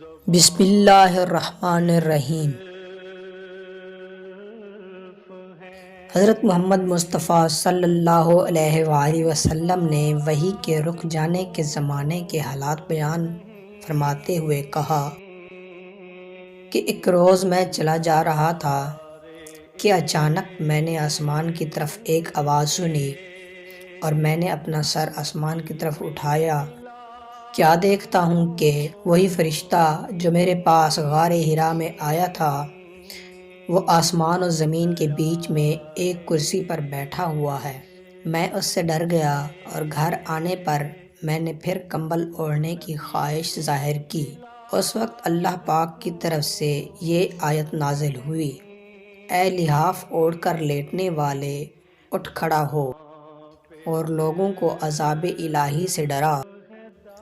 بسم اللہ الرحمن الرحیم۔ حضرت محمد مصطفیٰ صلی اللہ علیہ وآلہ وسلم نے وحی کے رک جانے کے زمانے کے حالات بیان فرماتے ہوئے کہا کہ ایک روز میں چلا جا رہا تھا کہ اچانک میں نے آسمان کی طرف ایک آواز سنی اور میں نے اپنا سر آسمان کی طرف اٹھایا۔ کیا دیکھتا ہوں کہ وہی فرشتہ جو میرے پاس غار حرا میں آیا تھا وہ آسمان و زمین کے بیچ میں ایک کرسی پر بیٹھا ہوا ہے۔ میں اس سے ڈر گیا اور گھر آنے پر میں نے پھر کمبل اوڑھنے کی خواہش ظاہر کی۔ اس وقت اللہ پاک کی طرف سے یہ آیت نازل ہوئی، اے لحاف اوڑھ کر لیٹنے والے، اٹھ کھڑا ہو اور لوگوں کو عذاب الہی سے ڈرا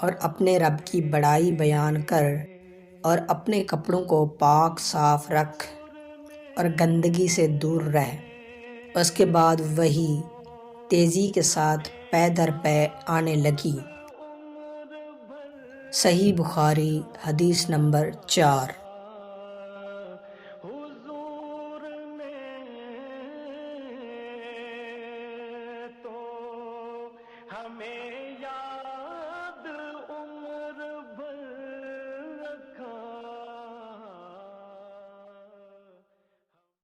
اور اپنے رب کی بڑائی بیان کر اور اپنے کپڑوں کو پاک صاف رکھ اور گندگی سے دور رہ۔ اس کے بعد وحی تیزی کے ساتھ پے در پے آنے لگی۔ صحیح بخاری حدیث نمبر 4۔